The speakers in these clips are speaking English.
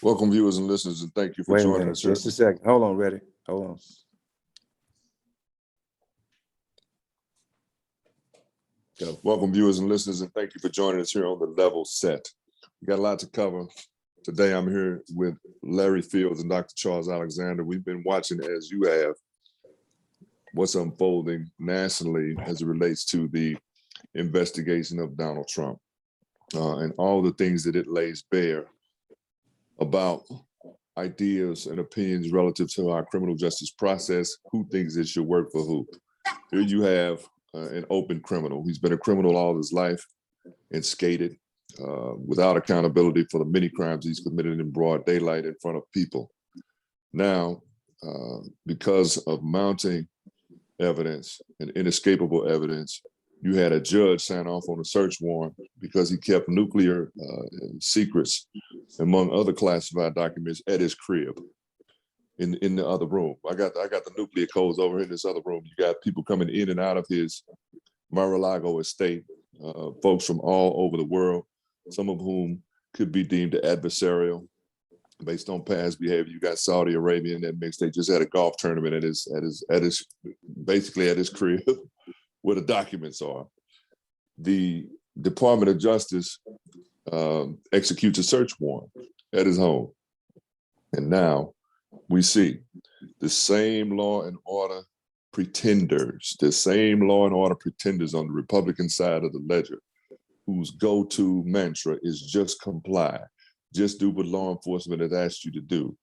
Welcome, viewers and listeners, and thank you for Wait a joining minute, us here. just a second. Hold on, ready? Hold on. Go. Welcome, viewers and listeners, and thank you for joining us here on The Level Set. We got a lot to cover. Today, I'm here with Larry Fields and Dr. Charles Alexander. We've been watching, as you have, what's unfolding nationally as it relates to the investigation of Donald Trump and all the things that it lays bare about ideas and opinions relative to our criminal justice process, who thinks it should work for who. Here you have an open criminal. He's been a criminal all his life and skated without accountability for the many crimes he's committed in broad daylight in front of people. Now, because of mounting evidence and inescapable evidence, you had a judge sign off on a search warrant because he kept nuclear secrets, among other classified documents, at his crib in the other room. I got the nuclear codes over in this other room. You got people coming in and out of his Mar-a-Lago estate, folks from all over the world, some of whom could be deemed adversarial based on past behavior. You got Saudi Arabia in that mix. They just had a golf tournament at his basically at his crib where the documents are. The Department of Justice executes a search warrant at his home. And now we see the same law and order pretenders, on the Republican side of the ledger, whose go-to mantra is just comply, just do what law enforcement has asked you to do,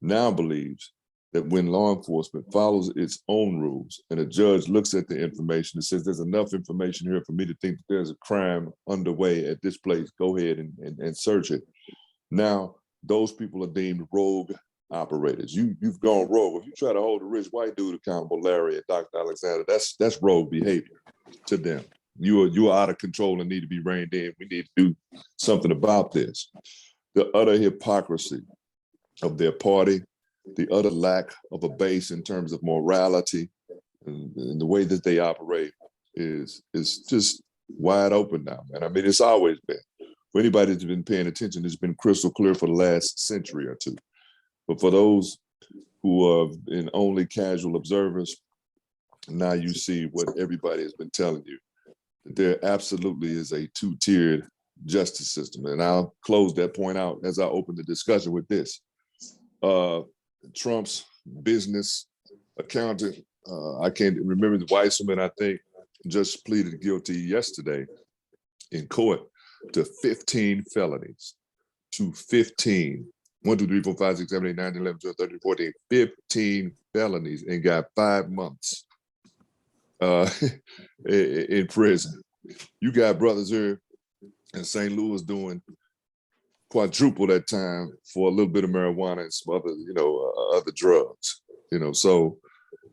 now believes that when law enforcement follows its own rules and a judge looks at the information and says, there's enough information here for me to think that there's a crime underway at this place, go ahead and search it. Now, those people are deemed rogue operators. You've gone rogue. If you try to hold a rich white dude accountable, Larry and Dr. Alexander, that's rogue behavior to them. You are out of control and need to be reined in. We need to do something about this. The utter hypocrisy of their party, the utter lack of a base in terms of morality and the way that they operate is just wide open now. And I mean, it's always been. For anybody that's been paying attention, it's been crystal clear for the last century or two. But for those who have been only casual observers, now you see what everybody has been telling you, that there absolutely is a two-tiered justice system. And I'll close that point out as I open the discussion with this. Trump's business accountant, I can't remember, the Weissman, I think, just pleaded guilty yesterday in court to 15 felonies, to 15. 1, 2, 3, 4, 5, 6, 7, 8, 9, 10, 11, 12, 13, 14, 15 felonies, and got 5 months in prison. You got brothers here in St. Louis doing quadruple that time for a little bit of marijuana and some other, other drugs. So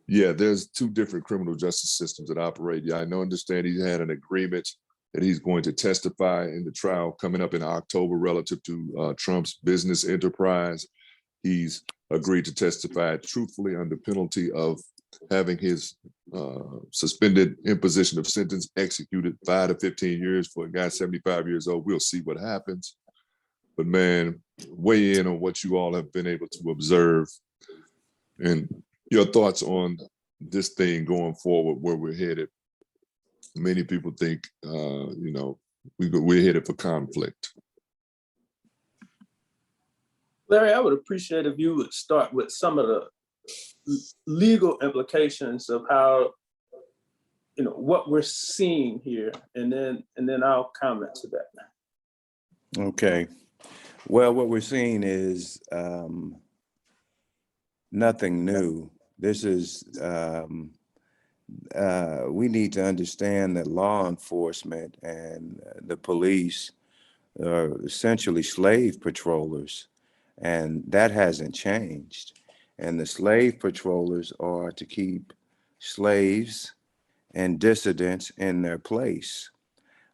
yeah, there's two different criminal justice systems that operate. Yeah, I understand he had an agreement that he's going to testify in the trial coming up in October relative to Trump's business enterprise. He's agreed to testify truthfully under penalty of having his suspended imposition of sentence executed 5 to 15 years for a guy 75 years old. We'll see what happens. But man, weigh in on what you all have been able to observe and your thoughts on this thing going forward, where we're headed. Many people think, we're headed for conflict. Larry, I would appreciate if you would start with some of the legal implications of how, what we're seeing here, and then I'll comment to that. Okay. Well, what we're seeing is nothing new. This is, we need to understand that law enforcement and the police are essentially slave patrollers, and that hasn't changed. And the slave patrollers are to keep slaves and dissidents in their place.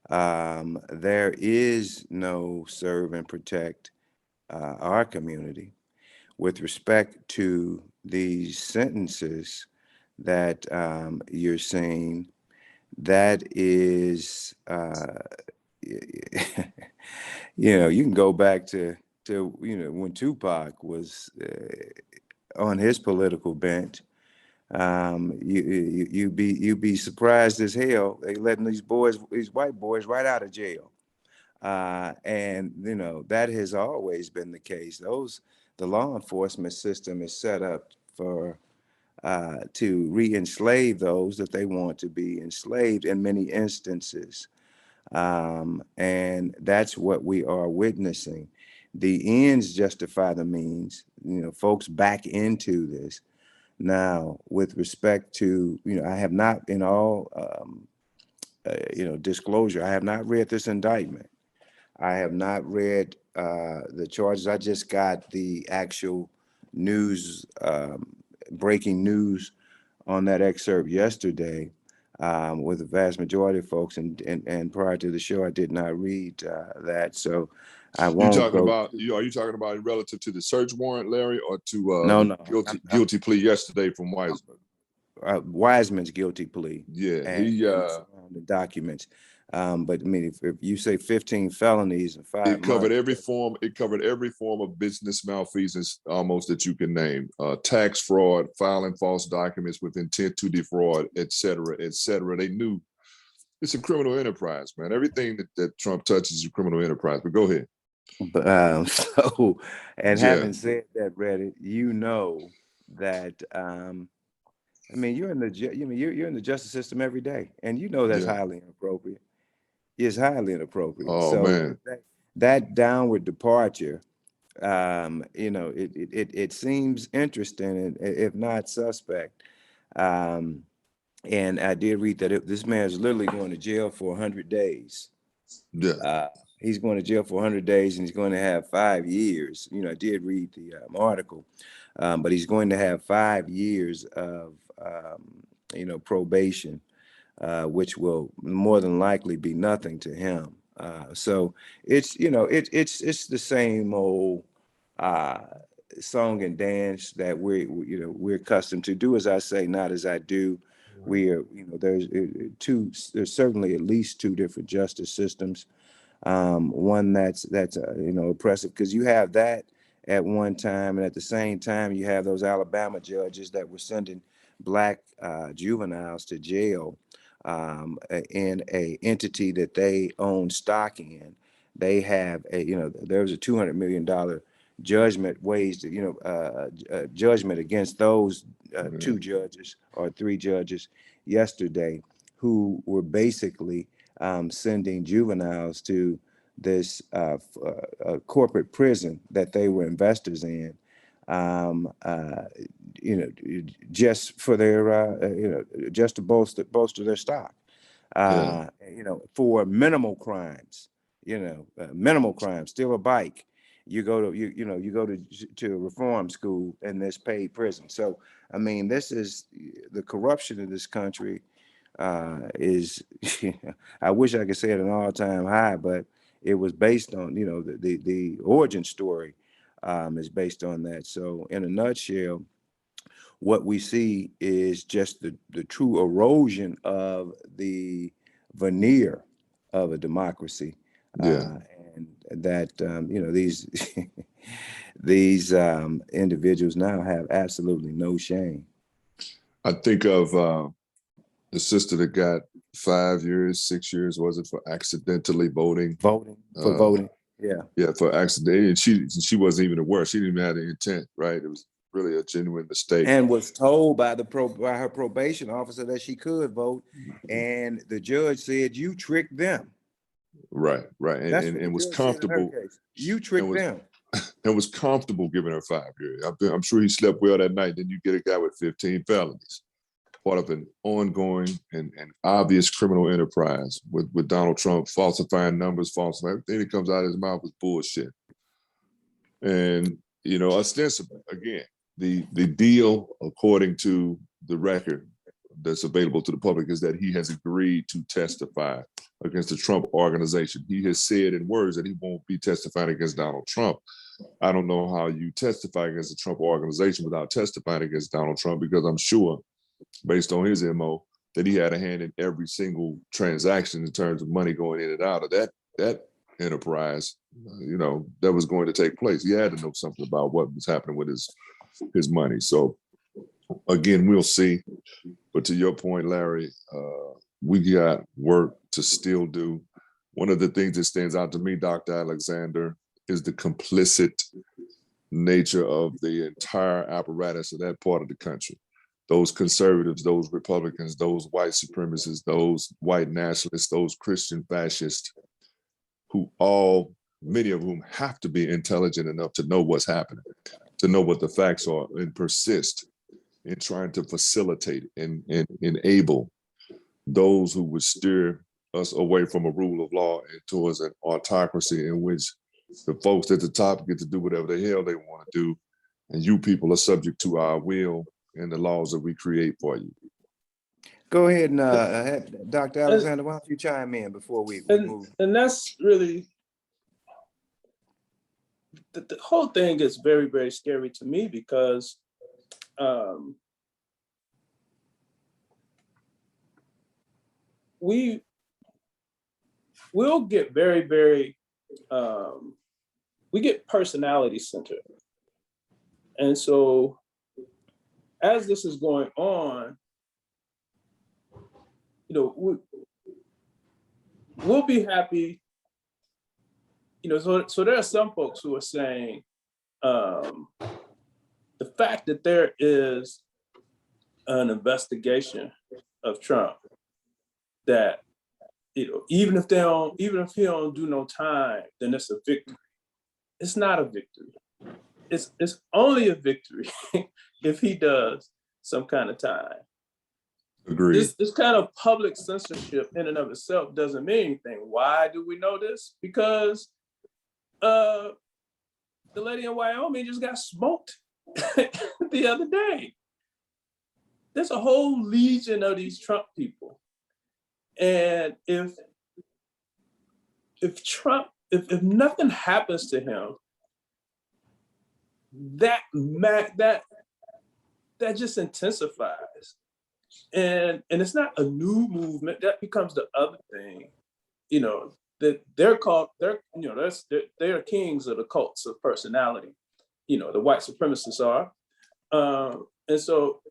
There is no serve and protect our community with respect to these sentences that you're seeing. That is, you can go back to to, when Tupac was on his political bench. You'd be surprised as hell. They letting these white boys, right out of jail. And that has always been the case. The law enforcement system is set up for to re-enslave those that they want to be enslaved in many instances. And that's what we are witnessing. The ends justify the means. Folks back into this. Now, with respect to, I have not, in all, disclosure, I have not read this indictment. I have not read the charges. I just got the actual news, breaking news on that excerpt yesterday with the vast majority of folks. And prior to the show, I did not read that. So I won't Are you talking about relative to the search warrant, Larry, or to No. guilty plea yesterday from Wiseman? Wiseman's guilty plea. Yeah, and the documents. But I mean, if you say 15 felonies and 5 it covered months, every form. It covered every form of business malfeasance, almost, that you can name: tax fraud, filing false documents with intent to defraud, et cetera, et cetera. They knew it's a criminal enterprise, man. Everything that Trump touches is a criminal enterprise. But go ahead. But having said that, Reddit, that I mean, you're in the justice system every day, and that's highly inappropriate. It's highly inappropriate. Oh, so man. that downward departure, it seems interesting, and if not suspect. And I did read that this man is literally going to jail for 100 days. Yeah. He's going to jail for 100 days, and he's going to have 5 years. I did read the article, but he's going to have 5 years of, probation, which will more than likely be nothing to him. So it's it's the same old song and dance that we're accustomed to. Do as I say, not as I do. We are, there's certainly at least 2 different justice systems. One that's oppressive, because you have that at one time, and at the same time you have those Alabama judges that were sending Black juveniles to jail in a entity that they own stock in. They have there was a $200 million judgment judgment against those 2 judges or 3 judges yesterday, who were basically sending juveniles to this corporate prison that they were investors in, just for their, just to bolster their stock, for minimal crimes, minimal crimes, steal a bike. You go to reform school in this paid prison. So, I mean, this is the corruption in this country is, I wish I could say it an all-time high, but it was based on, the origin story is based on that. So in a nutshell, what we see is just the true erosion of the veneer of a democracy. And that, these these individuals now have absolutely no shame. I think of the sister that got 5 years, 6 years, was it, for accidentally voting? Voting. Yeah, for accident. And she wasn't even aware. She didn't even have the intent, right? It was really a genuine mistake. And was told by her probation officer that she could vote, and the judge said, "You tricked them." Right. And was comfortable. You tricked them. And was comfortable giving her 5 years. I'm sure he slept well that night. Then you get a guy with 15 felonies, part of an ongoing and obvious criminal enterprise with Donald Trump falsifying numbers, falsifying everything that comes out of his mouth was bullshit. And, ostensibly, again, the deal, according to the record that's available to the public, is that he has agreed to testify against the Trump organization. He has said in words that he won't be testifying against Donald Trump. I don't know how you testify against the Trump organization without testifying against Donald Trump, because I'm sure, based on his MO, that he had a hand in every single transaction in terms of money going in and out of that enterprise, that was going to take place. He had to know something about what was happening with his money. So again, we'll see. But to your point, Larry, we got work to still do. One of the things that stands out to me, Dr. Alexander, is the complicit nature of the entire apparatus of that part of the country. Those conservatives, those Republicans, those white supremacists, those white nationalists, those Christian fascists, many of whom have to be intelligent enough to know what's happening, to know what the facts are, and persist in trying to facilitate and enable those who would steer us away from a rule of law and towards an autocracy in which the folks at the top get to do whatever the hell they want to do, and you people are subject to our will and the laws that we create for you. Go ahead and Dr. Alexander, why don't you chime in before we move? And that's really, the whole thing is very, very scary to me because we'll get very, very, we get personality centered. And so as this is going on, we'll be happy, so there are some folks who are saying the fact that there is an investigation of Trump, that even if he don't do no time, then it's a victory. It's not a victory. It's only a victory if he does some kind of time. Agreed. This kind of public censorship in and of itself doesn't mean anything. Why do we know this? Because the lady in Wyoming just got smoked the other day. There's a whole legion of these Trump people. And if nothing happens to him, that just intensifies. And it's not a new movement. That becomes the other thing, that they're kings of the cults of personality. The white supremacists are. And so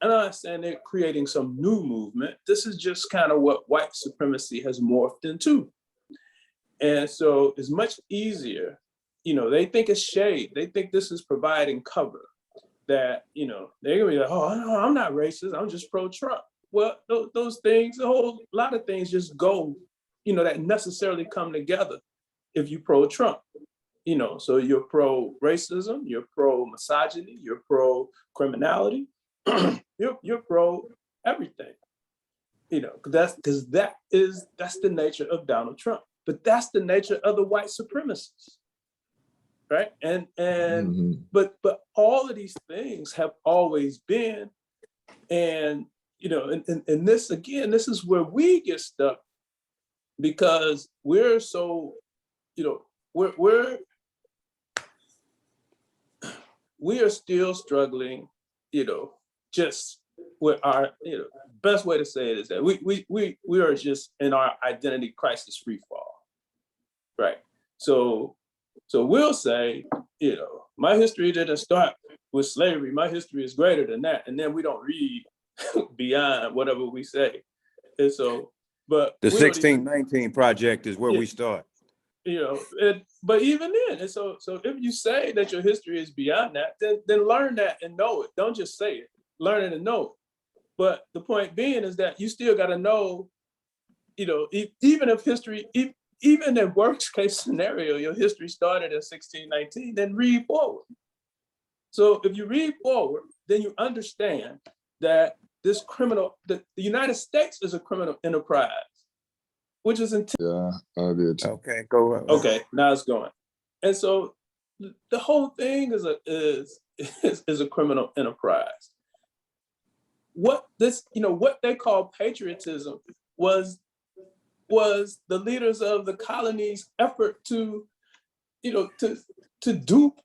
I'm not saying they're creating some new movement. This is just kind of what white supremacy has morphed into. And so it's much easier, they think it's shade. They think this is providing cover, that, they're gonna be like, oh, no, I'm not racist, I'm just pro-Trump. Well, those things, a whole lot of things just go, that necessarily come together if you pro-Trump. So you're pro-racism, you're pro-misogyny, you're pro-criminality, you're pro-everything. That's the nature of Donald Trump. But that's the nature of the white supremacists. Right. And but all of these things have always been, and and this again, this is where we get stuck, because we're so, we are still struggling, just with our, best way to say it is that we are just in our identity crisis free fall. Right. So we'll say, my history didn't start with slavery. My history is greater than that. And then we don't read beyond whatever we say. And so, but the 1619 project is where we start. But even then, and so if you say that your history is beyond that, then learn that and know it. Don't just say it. Learn it and know it. But the point being is that you still got to know, even if history, even in worst case scenario, your history started in 1619, then read forward. So if you read forward, then you understand that the United States is a criminal enterprise, which is Yeah, I did. Okay, go on. Okay, now it's going. And so the whole thing is a criminal enterprise. What they call patriotism was the leaders of the colonies' effort to dupe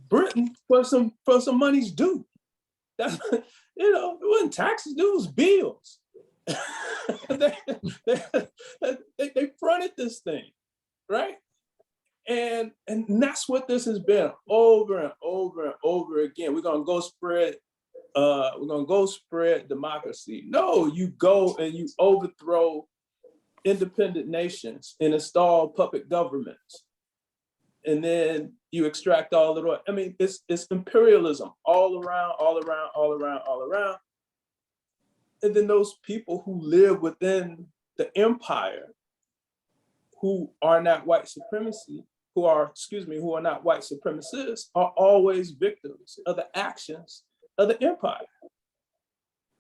Britain for some money's due. That, it wasn't taxes, it was bills. they fronted this thing. right? And that's what this has been over and over and over again. We're gonna go spread democracy. No, you go and you overthrow independent nations and install puppet governments. And then you extract all of the, I mean, it's imperialism all around, all around, all around, all around. And then those people who live within the empire who are not white supremacy, who are not white supremacists, are always victims of the actions of the empire.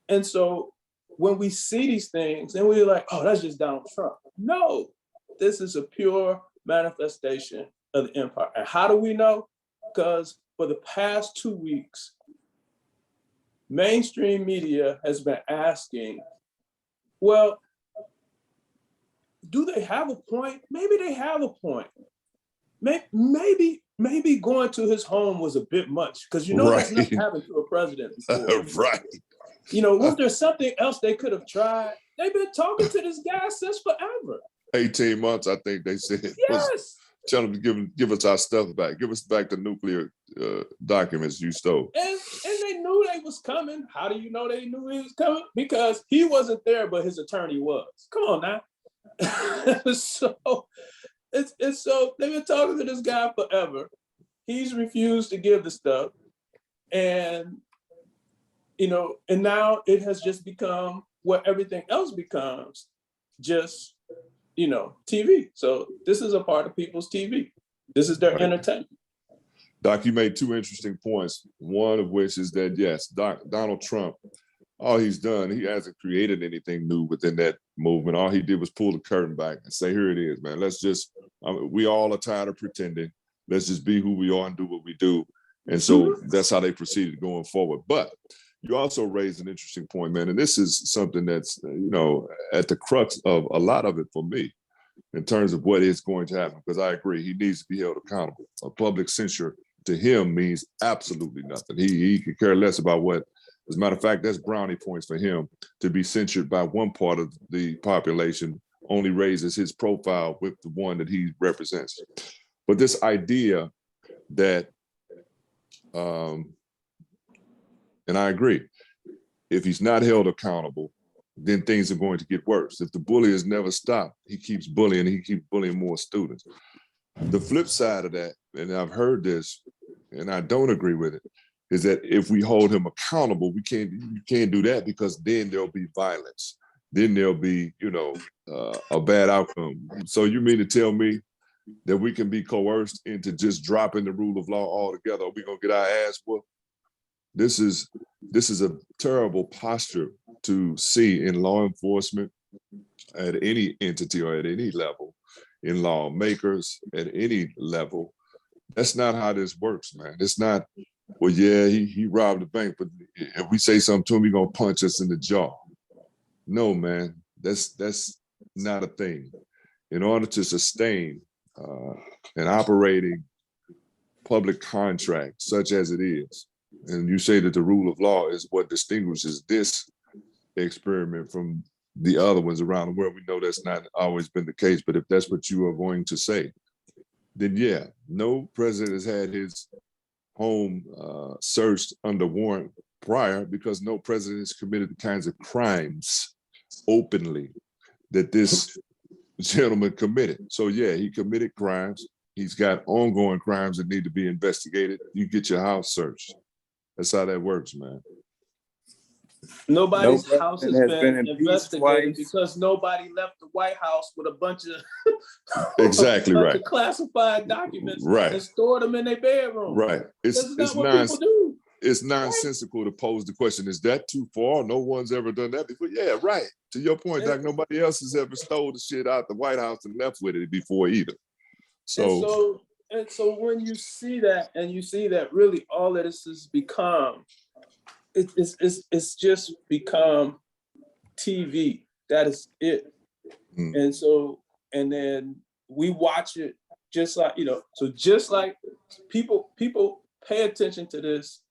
And so when we see these things and we're like, oh, that's just Donald Trump. No, this is a pure manifestation of the empire. And how do we know? Because for the past 2 weeks, mainstream media has been asking, well, do they have a point? Maybe they have a point. Maybe going to his home was a bit much, because that's not happened to a president before. Right. Was there something else they could have tried? They've been talking to this guy since forever. 18 months, I think they said. Yes. Tell them to give us our stuff back. Give us back the nuclear documents you stole. And they knew they was coming. How do you know they knew he was coming? Because he wasn't there, but his attorney was. Come on now. So they've been talking to this guy forever. He's refused to give the stuff. And and now it has just become what everything else becomes, just TV. So this is a part of people's TV. This is their entertainment. Doc, you made two interesting points. One of which is that, yes, Donald Trump, all he's done, he hasn't created anything new within that movement. All he did was pull the curtain back and say, here it is, man. Let's just, we all are tired of pretending. Let's just be who we are and do what we do. And so that's how they proceeded going forward. But you also raised an interesting point, man. And this is something that's, at the crux of a lot of it for me in terms of what is going to happen, because I agree, he needs to be held accountable. A public censure to him means absolutely nothing. He could care less about what, as a matter of fact, that's brownie points for him. To be censured by one part of the population only raises his profile with the one that he represents. But this idea that, and I agree, if he's not held accountable, then things are going to get worse. If the bully has never stopped, he keeps bullying, he keeps bullying more students. The flip side of that, and I've heard this, and I don't agree with it, is that if we hold him accountable, you can't do that, because then there'll be violence. Then there'll be, a bad outcome. So you mean to tell me that we can be coerced into just dropping the rule of law altogether? Are we gonna get our ass whooped? This is a terrible posture to see in law enforcement, at any entity or at any level, in lawmakers at any level. That's not how this works, man. It's not, well, yeah, he robbed the bank, but if we say something to him, he's gonna punch us in the jaw. No, man, that's not a thing. In order to sustain an operating public contract such as it is, and you say that the rule of law is what distinguishes this experiment from the other ones around the world, we know that's not always been the case. But if that's what you are going to say, then yeah, no president has had his home searched under warrant prior, because no president has committed the kinds of crimes openly that this gentleman committed. So yeah, he committed crimes. He's got ongoing crimes that need to be investigated. You get your house searched. That's how that works, man. Nobody's house has been investigated because nobody left the White House with a bunch of exactly right classified documents, right, and stored them in their bedroom. Right. It's not what people do. It's nonsensical to pose the question, is that too far? No one's ever done that before. Yeah, right. To your point, Doc, nobody else has ever stole the shit out the White House and left with it before either. So when you see that, and you see that really all that this has become, it's just become TV. That is it. And then we watch it just like, so just like people pay attention to this,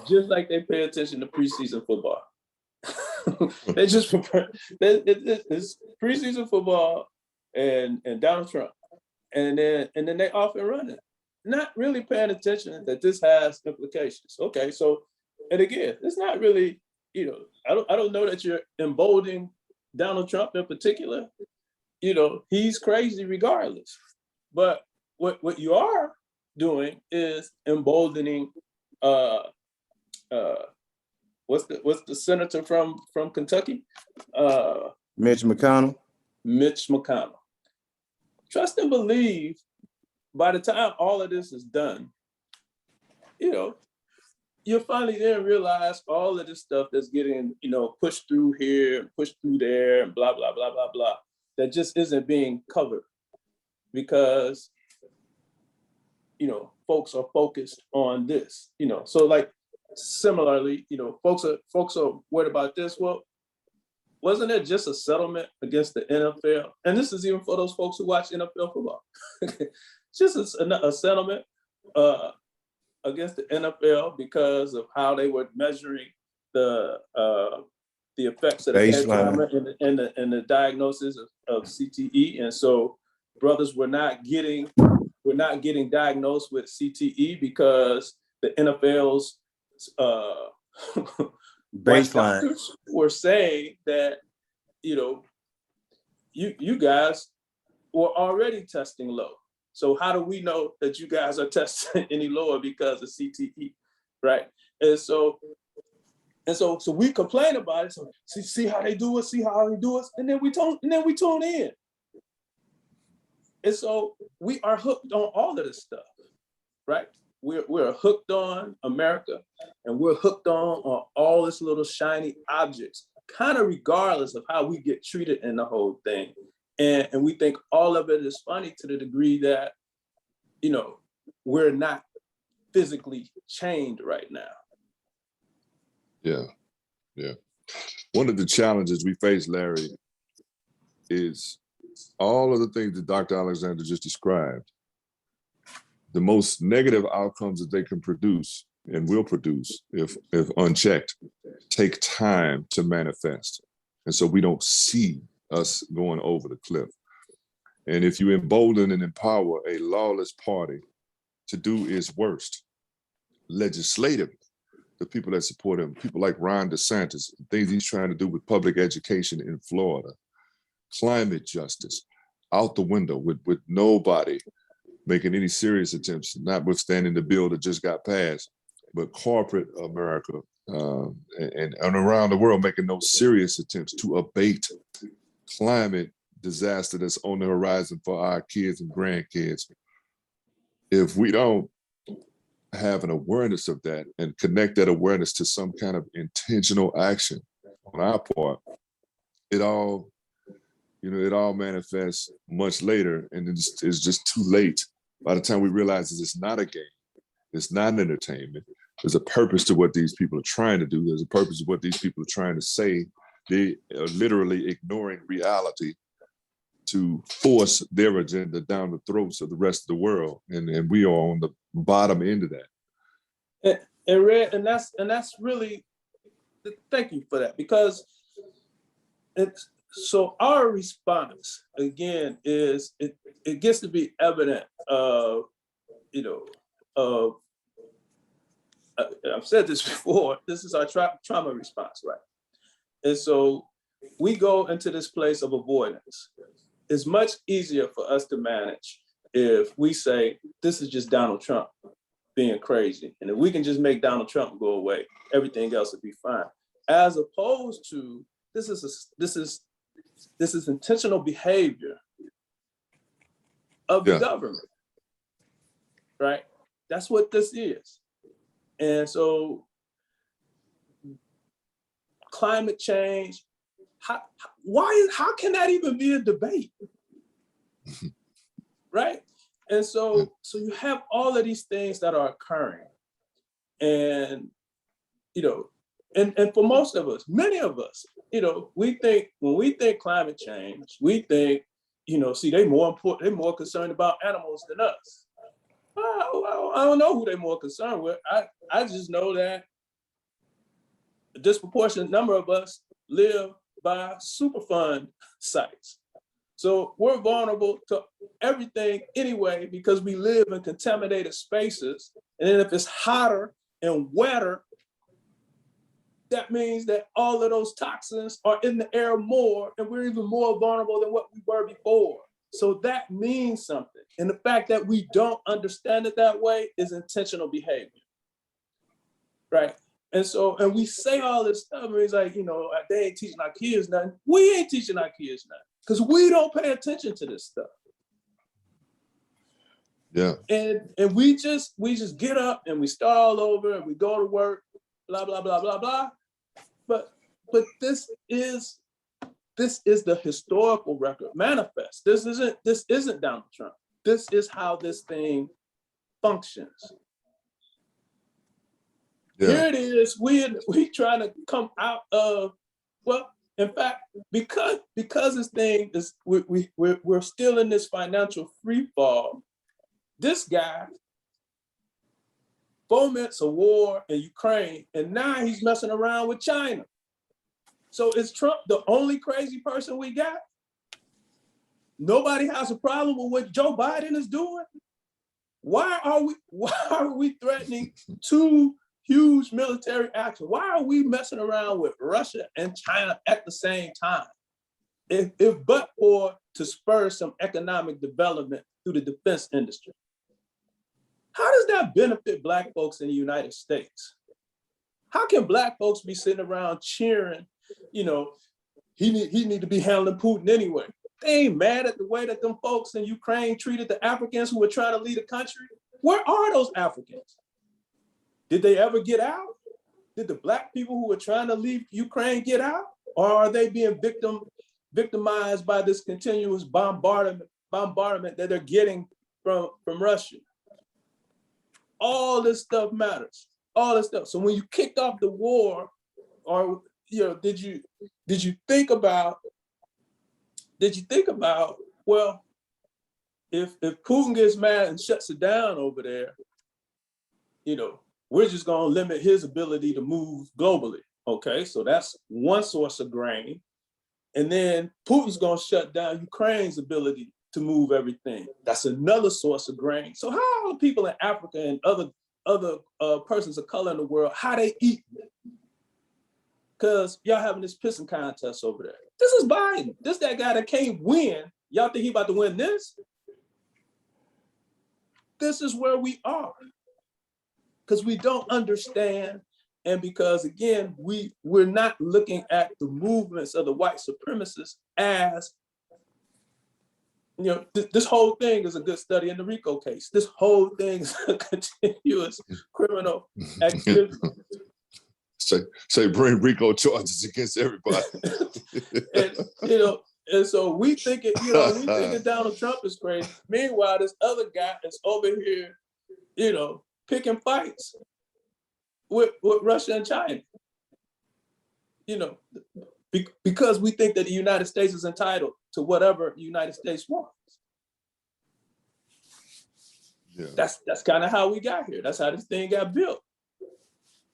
just like they pay attention to preseason football. It's preseason football and Donald Trump. and then they off and running, not really paying attention that this has implications. Okay, so, and again, it's not really, you know, I don't know that you're emboldening Donald Trump in particular. You know, he's crazy regardless. But what you are doing is emboldening what's the senator from Kentucky? Mitch McConnell. Mitch McConnell. Trust and believe, by the time all of this is done, you know, you'll finally then realize all of this stuff that's getting, you know, pushed through here, pushed through there, and blah, blah, blah, blah, blah, that just isn't being covered because, you know, folks are focused on this, you know. So like, similarly, you know, folks are worried about this. Well, wasn't it just a settlement against the NFL? And this is even for those folks who watch NFL football. Just a settlement against the NFL because of how they were measuring the effects of the bad climate and the diagnosis of CTE. And so brothers were not getting diagnosed with CTE because the NFL's baseline were saying that, you know, you guys were already testing low. So how do we know that you guys are testing any lower because of CTE, right? And so we complain about it. So see how they do it, and then we tune in. And so we are hooked on all of this stuff, right? We're hooked on America, and we're hooked on all this little shiny objects, kind of regardless of how we get treated in the whole thing. And we think all of it is funny to the degree that, you know, we're not physically chained right now. Yeah. One of the challenges we face, Larry, is all of the things that Dr. Alexander just described. The most negative outcomes that they can produce and will produce, if unchecked, take time to manifest. And so we don't see us going over the cliff. And if you embolden and empower a lawless party to do its worst, legislatively, the people that support him, people like Ron DeSantis, things he's trying to do with public education in Florida, climate justice, out the window with nobody making any serious attempts, notwithstanding the bill that just got passed, but corporate America and around the world making no serious attempts to abate climate disaster that's on the horizon for our kids and grandkids. If we don't have an awareness of that and connect that awareness to some kind of intentional action on our part, it all manifests much later, and it's just too late. By the time we realize that it's not a game, it's not an entertainment, there's a purpose to what these people are trying to do. There's a purpose to what these people are trying to say. They are literally ignoring reality to force their agenda down the throats of the rest of the world. And we are on the bottom end of that. And that's really, thank you for that, because so our response again is it gets to be evident of, you know, I've said this before, this is our trauma response, right? And so we go into this place of avoidance. It's much easier for us to manage if we say, this is just Donald Trump being crazy. And if we can just make Donald Trump go away, everything else would be fine. As opposed to, this is intentional behavior of the government, right? That's what this is. And so climate change, how can that even be a debate? Right? And so you have all of these things that are occurring. And, you know, and for most of us, many of us, you know, when we think climate change, we think, you know, see, they're more concerned about animals than us. I don't know who they're more concerned with. I just know that a disproportionate number of us live by Superfund sites. So we're vulnerable to everything anyway, because we live in contaminated spaces. And then if it's hotter and wetter, that means that all of those toxins are in the air more, and we're even more vulnerable than what we were before. So that means something. And the fact that we don't understand it that way is intentional behavior, right? And so, and we say all this stuff, and it's like, you know, they ain't teaching our kids nothing. We ain't teaching our kids nothing, because we don't pay attention to this stuff. Yeah. And we just get up and we start all over and we go to work, blah, blah, blah, blah, blah. But this is the historical record manifest. This isn't Donald Trump. This is how this thing functions. Yeah. Here it is. We trying to come out of, well, in fact, because this thing is, we're still in this financial free fall. This guy foments a war in Ukraine, and now he's messing around with China. So is Trump the only crazy person we got? Nobody has a problem with what Joe Biden is doing? Why are we threatening two huge military actions? Why are we messing around with Russia and China at the same time? If but for to spur some economic development through the defense industry. How does that benefit Black folks in the United States? How can Black folks be sitting around cheering, you know, he need to be handling Putin anyway? They ain't mad at the way that them folks in Ukraine treated the Africans who were trying to lead a country. Where are those Africans? Did they ever get out? Did the Black people who were trying to leave Ukraine get out? Or are they being victimized by this continuous bombardment that they're getting from Russia? All this stuff matters. All this stuff. So when you kicked off the war, or did you think about? Well, if Putin gets mad and shuts it down over there, we're just gonna limit his ability to move globally. Okay, so that's one source of grain, and then Putin's gonna shut down Ukraine's ability to move everything. That's another source of grain. So how are people in Africa and other persons of color in the world, how they eat? Because y'all having this pissing contest over there. This is Biden. This that guy that can't win. Y'all think he about to win this? This is where we are. Because we don't understand, and because again, we're not looking at the movements of the white supremacists as, this whole thing is a good study in the RICO case. This whole thing is a continuous criminal activity. Say bring RICO charges against everybody. and so we think Donald Trump is crazy. Meanwhile, this other guy is over here, picking fights with Russia and China. Because we think that the United States is entitled to whatever the United States wants. Yeah. That's kind of how we got here. That's how this thing got built.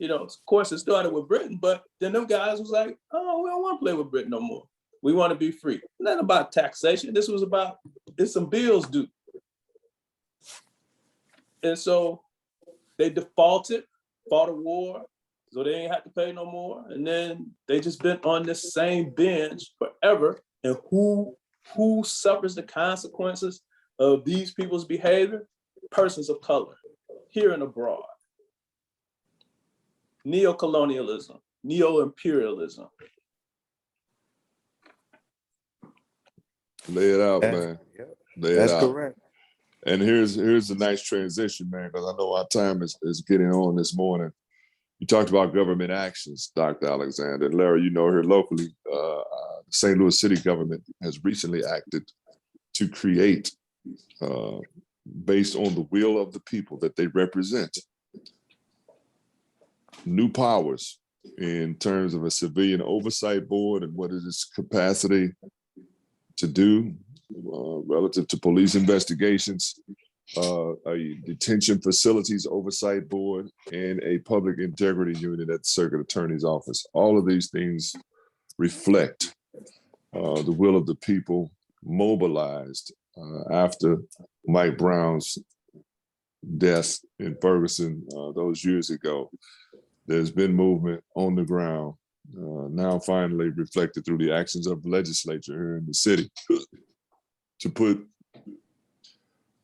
Of course, it started with Britain, but then them guys was like, oh, we don't want to play with Britain no more. We want to be free. Nothing about taxation. This was about, it's some bills due. And so they defaulted, fought a war, so they ain't have to pay no more. And then they just been on this same bench forever. And who suffers the consequences of these people's behavior? Persons of color, here and abroad. Neo-colonialism, neo-imperialism. Lay it out, man. Lay it out. That's correct. And here's a nice transition, man, because I know our time is getting on this morning. You talked about government actions, Dr. Alexander. And Larry, here locally, the St. Louis City government has recently acted to create, based on the will of the people that they represent, new powers in terms of a civilian oversight board and what is its capacity to do relative to police investigations, a detention facilities oversight board, and a public integrity unit at the circuit attorney's office. All of these things reflect the will of the people mobilized after Mike Brown's death in Ferguson those years ago. There's been movement on the ground, now finally reflected through the actions of the legislature here in the city, to put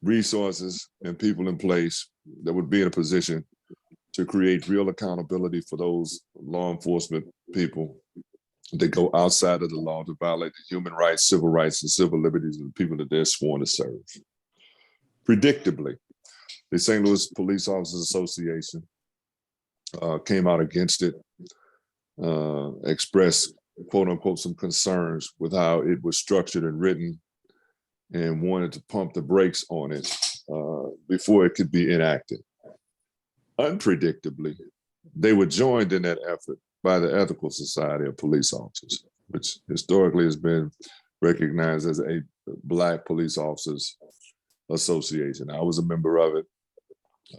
resources and people in place that would be in a position to create real accountability for those law enforcement people that go outside of the law to violate the human rights, civil rights, and civil liberties of the people that they're sworn to serve. Predictably, the St. Louis Police Officers Association came out against it, expressed, quote unquote, some concerns with how it was structured and written, and wanted to pump the brakes on it before it could be enacted. Unpredictably, they were joined in that effort by the Ethical Society of Police Officers, which historically has been recognized as a Black Police Officers Association. I was a member of it,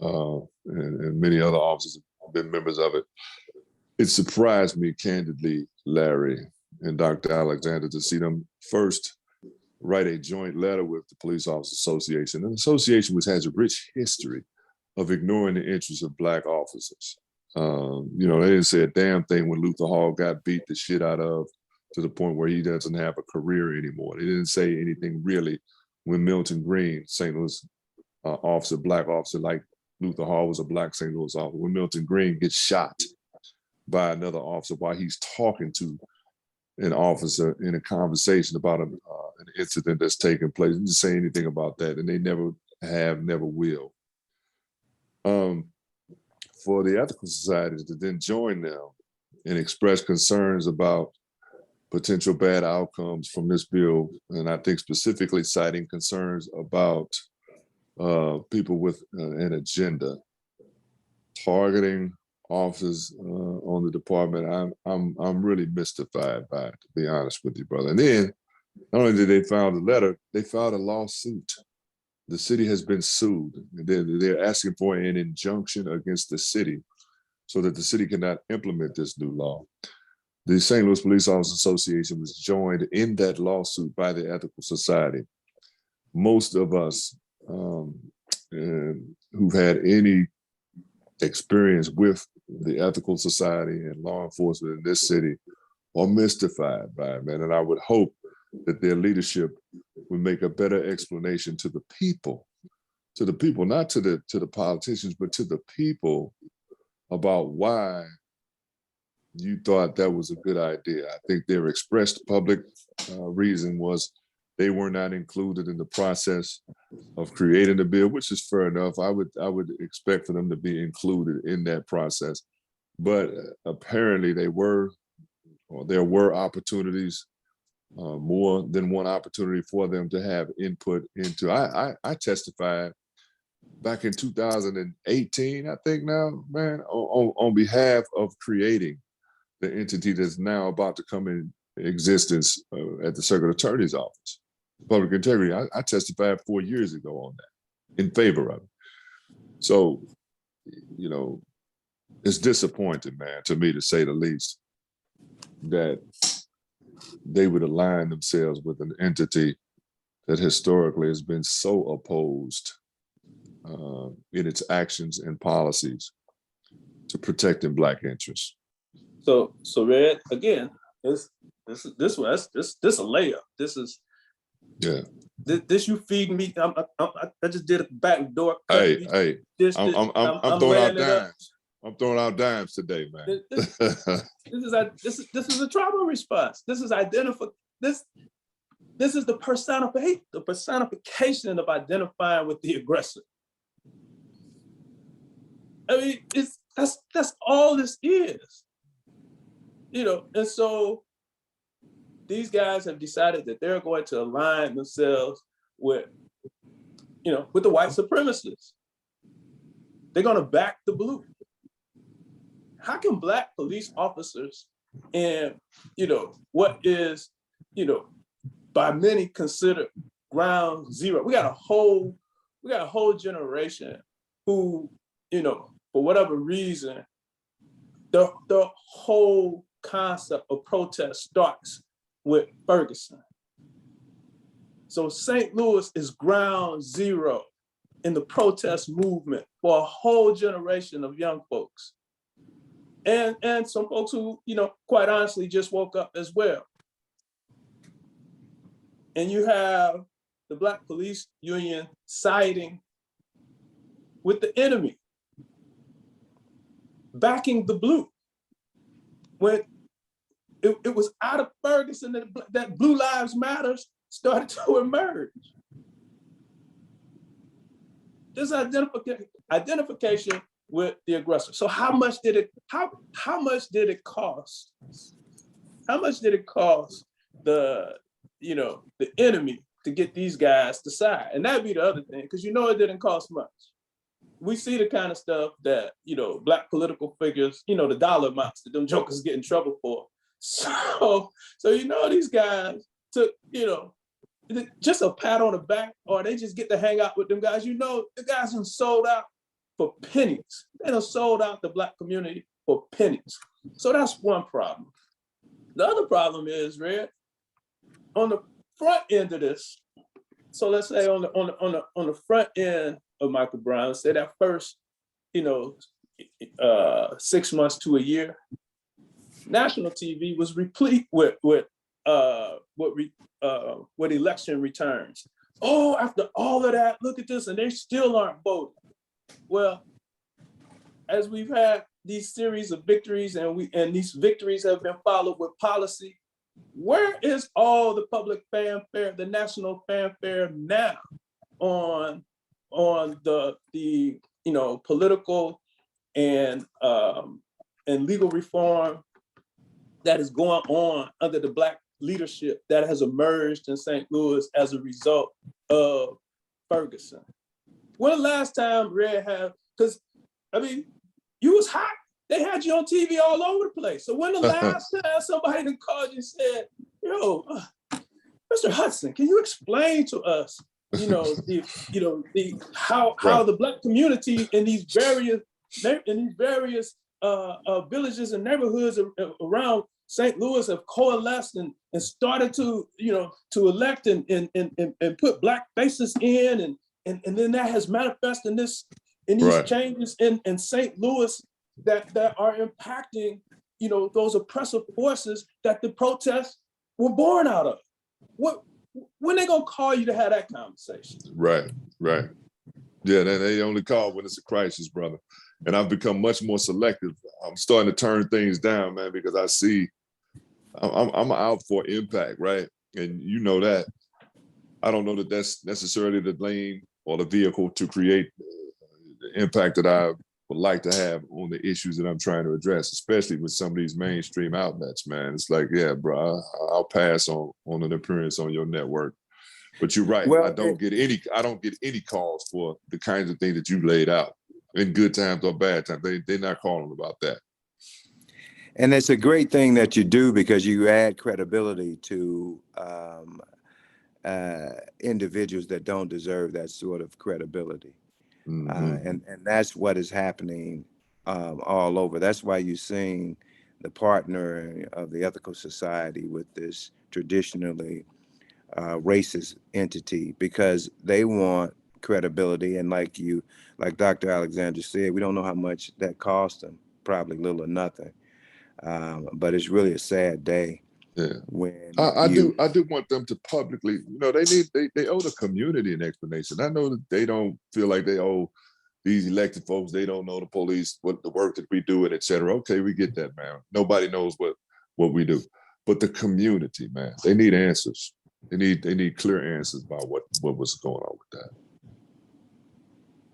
and many other officers have been members of it. It surprised me candidly, Larry and Dr. Alexander, to see them first write a joint letter with the Police Officers Association, an association which has a rich history of ignoring the interests of Black officers. They didn't say a damn thing when Luther Hall got beat the shit out of to the point where he doesn't have a career anymore. They didn't say anything really when Milton Green, St. Louis officer, Black officer, like Luther Hall was a Black St. Louis officer, when Milton Green gets shot by another officer while he's talking to an officer in a conversation about an incident that's taken place. They didn't say anything about that, and they never have, never will. For the ethical societies to then join them and express concerns about potential bad outcomes from this bill, and I think specifically citing concerns about people with an agenda targeting officers on the department, I'm really mystified by it, to be honest with you, brother. And then not only did they file the letter, they filed a lawsuit. The city has been sued. They're asking for an injunction against the city so that the city cannot implement this new law. The St. Louis Police Officers Association was joined in that lawsuit by the Ethical Society. Most of us who've had any experience with the Ethical Society and law enforcement in this city are mystified by it, man. And I would hope that their leadership would make a better explanation to the people, not to the politicians, but to the people about why you thought that was a good idea. I think their expressed public reason was they were not included in the process of creating the bill, which is fair enough. I would expect for them to be included in that process. But apparently there were opportunities, more than one opportunity for them to have input into. I testified back in 2018, I think now, man, on behalf of creating the entity that's now about to come in existence at the Circuit Attorney's Office, Public Integrity. I testified 4 years ago on that, in favor of it. So, it's disappointing, man, to me, to say the least, that they would align themselves with an entity that historically has been so opposed in its actions and policies to protecting Black interests. So Red, again, this a layup. This you feeding me. I just did a backdoor. Hey, I'm throwing out dimes. I'm throwing out dimes today, man. This is a trauma response. This is This is the personification of identifying with the aggressor. I mean, that's all this is. And so these guys have decided that they're going to align themselves with the white supremacists. They're going to back the blue. How can Black police officers and, what is, by many considered ground zero? We got a whole generation who, for whatever reason, the whole concept of protest starts with Ferguson. So St. Louis is ground zero in the protest movement for a whole generation of young folks. And some folks who, quite honestly just woke up as well. And you have the Black Police Union siding with the enemy, backing the blue. When it was out of Ferguson that Blue Lives Matters started to emerge. This identification with the aggressor. So how much did it cost? How much did it cost the enemy to get these guys to side? And that'd be the other thing, because it didn't cost much. We see the kind of stuff that, Black political figures, the dollar amounts that them jokers get in trouble for. So these guys took, just a pat on the back, or they just get to hang out with them guys. The guys are sold out for pennies. They done sold out the Black community for pennies. So that's one problem. The other problem is, Red, on the front end of this. So let's say on the front end of Michael Brown, say that first, 6 months to a year, national TV was replete with election returns. Oh, after all of that, look at this, and they still aren't voting. Well, as we've had these series of victories, and these victories have been followed with policy, where is all the public fanfare, the national fanfare now on the political and legal reform that is going on under the Black leadership that has emerged in St. Louis as a result of Ferguson? When the last time Red have, because you was hot. They had you on TV all over the place. So when the last time somebody that called you and said, Mr. Hudson, can you explain to us, how the Black community in these various villages and neighborhoods around St. Louis have coalesced and started to elect and put Black faces in, and then that has manifested in these right. changes in St. Louis that are impacting those oppressive forces that the protests were born out of. When they gonna call you to have that conversation? Right. Yeah, they only call when it's a crisis, brother. And I've become much more selective. I'm starting to turn things down, man, because I see I'm out for impact, right? And that. I don't know that that's necessarily the lane or the vehicle to create the impact that I would like to have on the issues that I'm trying to address, especially with some of these mainstream outlets, man. It's like, yeah, bro, I'll pass on an appearance on your network. But you're right. Well, I don't get any calls for the kinds of things that you laid out in good times or bad times. They're not calling about that. And it's a great thing that you do, because you add credibility to individuals that don't deserve that sort of credibility. Mm-hmm. And that's what is happening all over. That's why you're seeing the partner of the Ethical Society with this traditionally racist entity, because they want credibility. And like Dr. Alexander said, we don't know how much that cost them, probably little or nothing. But it's really a sad day. Yeah, when I do want them to publicly, they owe the community an explanation. I know that they don't feel like they owe these elected folks. They don't know the police, what the work that we do, and et cetera. Okay, we get that, man. Nobody knows what we do, but the community, man, they need answers. They need clear answers about what was going on with that.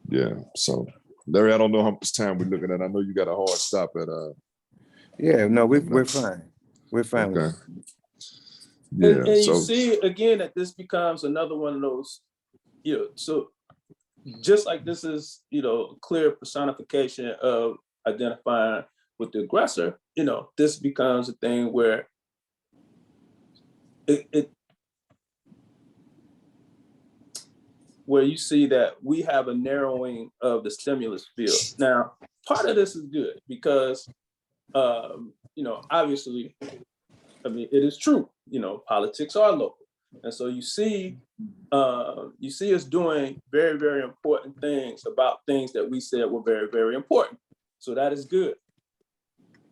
Yeah. So, Larry, I don't know how much time we're looking at. I know you got a hard stop at. Yeah. No, we're fine. We're fine. Okay. Yeah. And you see again that this becomes another one of those, so just like this is, clear personification of identifying with the aggressor, this becomes a thing where where you see that we have a narrowing of the stimulus field. Now, part of this is good because, obviously, it is true, politics are local. And so you see you see us doing very, very important things about things that we said were very, very important. So that is good.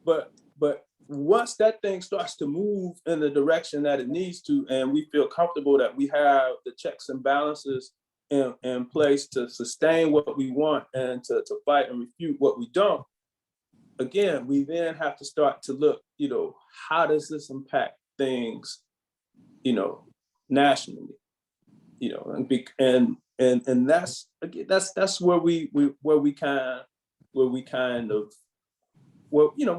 But once that thing starts to move in the direction that it needs to, and we feel comfortable that we have the checks and balances in place to sustain what we want and to fight and refute what we don't, again, we then have to start to look, how does this impact things, nationally, and that's, again, that's where we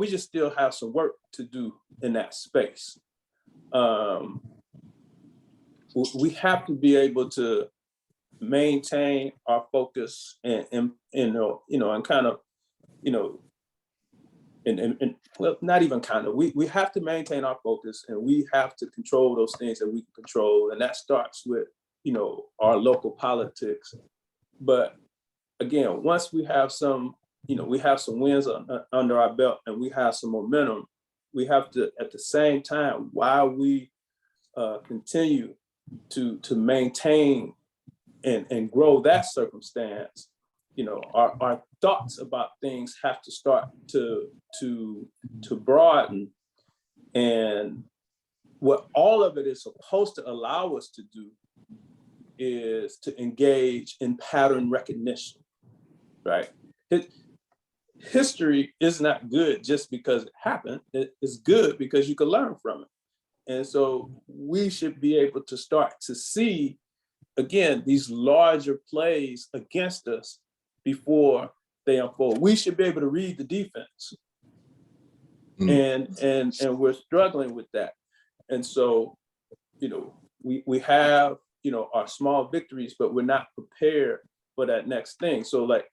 just still have some work to do in that space. We have to be able to maintain our focus and kind of, well, not even kind of, we have to maintain our focus, and we have to control those things that we can control. And that starts with, our local politics. But again, once we have some, we have some wins under our belt and we have some momentum, we have to, at the same time, while we continue to maintain and grow that circumstance, our thoughts about things have to start to broaden. And what all of it is supposed to allow us to do is to engage in pattern recognition, right? History is not good just because it happened. It's good because you can learn from it. And so we should be able to start to see, again, these larger plays against us before they unfold. We should be able to read the defense. And we're struggling with that. And so, we have, our small victories, but we're not prepared for that next thing. So like,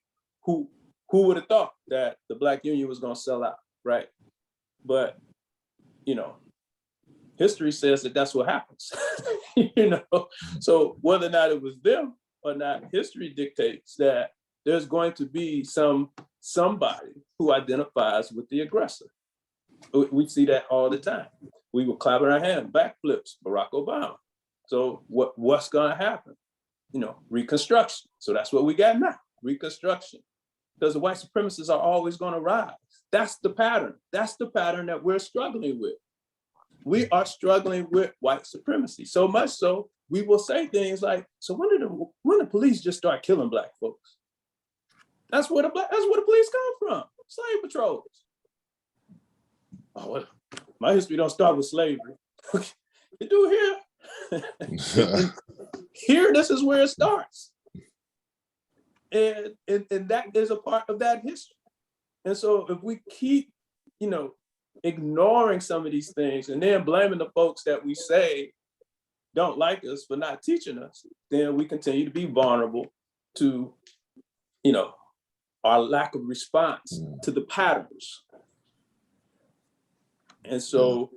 who would have thought that the Black Union was going to sell out, right? But, history says that that's what happens, So whether or not it was them or not, history dictates that there's going to be somebody who identifies with the aggressor. We see that all the time. We were clapping our hands, backflips, Barack Obama. So what's going to happen? Reconstruction. So that's what we got now, Reconstruction. Because the white supremacists are always going to rise. That's the pattern. That's the pattern that we're struggling with. We are struggling with white supremacy, so much so we will say things like, "So when the police just start killing Black folks?" That's where the police come from, slave patrols. Oh, well, my history don't start with slavery. It do here. Here, this is where it starts, and that is a part of that history. And so if we keep, ignoring some of these things and then blaming the folks that we say don't like us for not teaching us, then we continue to be vulnerable to, our lack of response to the patterns. And so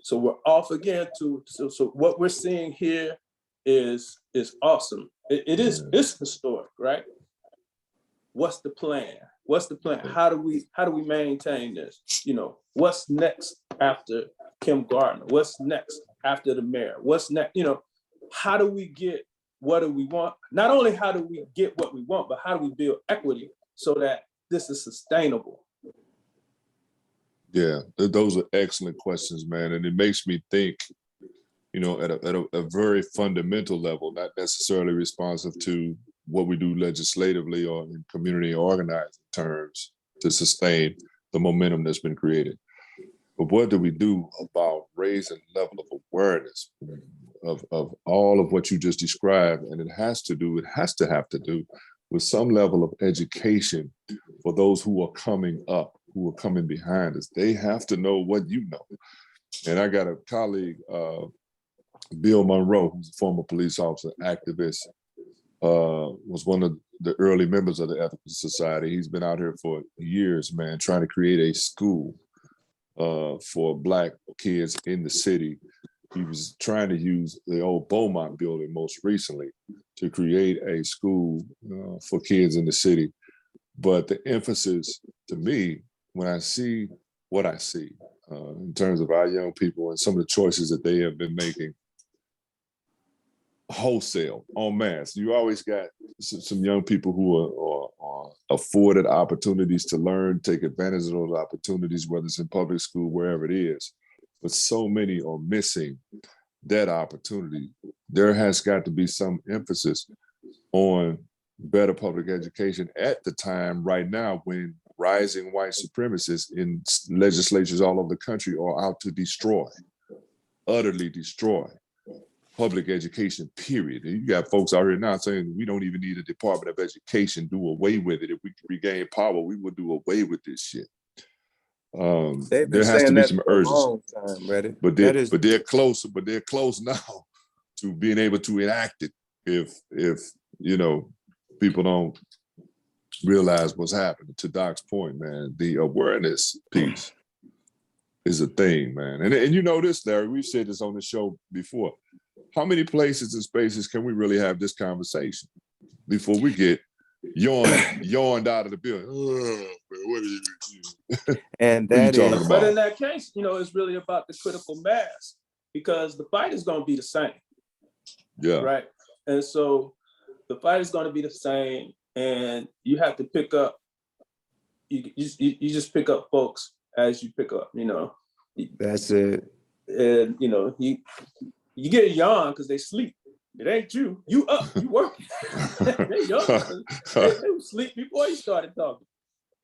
we're off again so what we're seeing here is awesome. It's historic, right? What's the plan? What's the plan? How do we maintain this? What's next after Kim Gardner? What's next after the mayor? What's next? How do we get what do we want? Not only how do we get what we want, but how do we build equity so that this is sustainable? Yeah, those are excellent questions, man. And it makes me think, at a very fundamental level, not necessarily responsive to what we do legislatively or in community organizing terms to sustain the momentum that's been created. But what do we do about raising the level of awareness of all of what you just described? And it has to have to do with some level of education for those who are coming up, who are coming behind us. They have to know what you know. And I got a colleague, Bill Monroe, who's a former police officer, activist, was one of the early members of the Ethical Society. He's been out here for years, man, trying to create a school for Black kids in the city. He was trying to use the old Beaumont building most recently to create a school for kids in the city. But the emphasis to me, when I see what I see in terms of our young people and some of the choices that they have been making, wholesale, en masse. You always got some young people who are afforded opportunities to learn, take advantage of those opportunities, whether it's in public school, wherever it is. But so many are missing that opportunity. There has got to be some emphasis on better public education at the time right now when rising white supremacists in legislatures all over the country are out to destroy, utterly destroy public education, period. And you got folks out here now saying we don't even need a Department of Education, do away with it. If we regain power, we will do away with this shit. They've been there has to saying be that some for a urgency. long time, Reddit. But That is, they're close now to being able to enact it if you know people don't realize what's happening. To Doc's point, man, the awareness piece is a thing, man. And you know this, Larry, we've said this on the show before. How many places and spaces can we really have this conversation before we get yawned out of the building? Oh, man, what are you? and What are you that talking is, But about? in that case, it's really about the critical mass, because the fight is going to be the same, Yeah, right? And so the fight is going to be the same, and you have to pick up. You just pick up folks as you pick up. that's it. And you get a yawn because they sleep. It ain't you. You up. You working. They young. They was asleep before you started talking.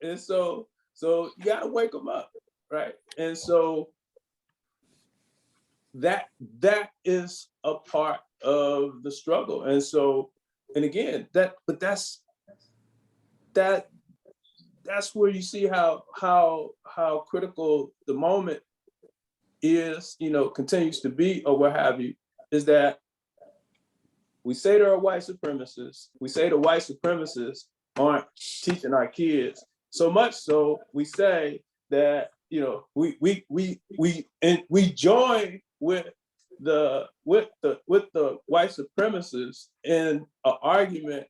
And so you gotta wake them up, right? And so that is a part of the struggle. And so, and again, that's where you see how critical the moment is, continues to be, or what have you, is that we say there are white supremacists. We say the white supremacists aren't teaching our kids. So much so, we say that we join with the white supremacists in an argument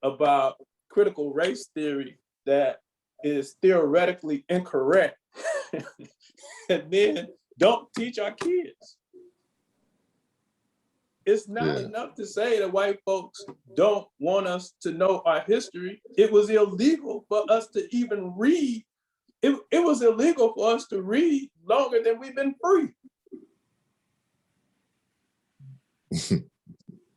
about critical race theory that is theoretically incorrect, and then don't teach our kids. It's not enough to say that white folks don't want us to know our history. It was illegal for us to even read. It was illegal for us to read longer than we've been free.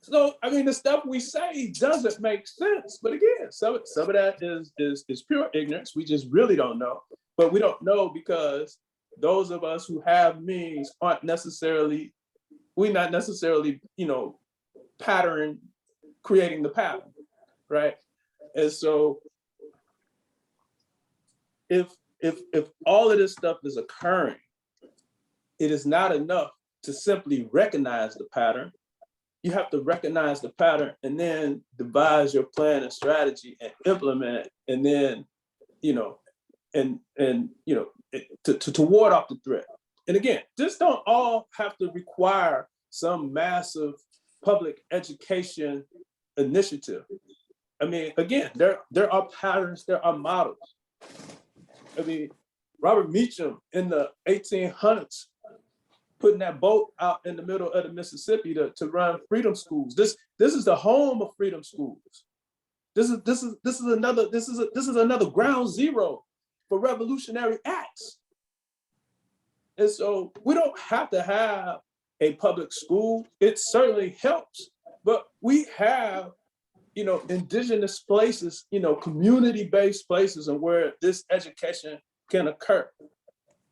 So, I mean, the stuff we say doesn't make sense. But again, some of that is pure ignorance. We just really don't know. But we don't know because those of us who have means we're not necessarily, creating the pattern, right? And so if all of this stuff is occurring, it is not enough to simply recognize the pattern. You have to recognize the pattern and then devise your plan and strategy and implement it, and then, to ward off the threat. And again, this don't all have to require some massive public education initiative. I mean, again, there are patterns, there are models. I mean, Robert Meacham in the 1800s putting that boat out in the middle of the Mississippi to run freedom schools. This is the home of freedom schools. This is another ground zero for revolutionary acts. And so we don't have to have a public school. It certainly helps, but we have, indigenous places, community-based places, and where this education can occur.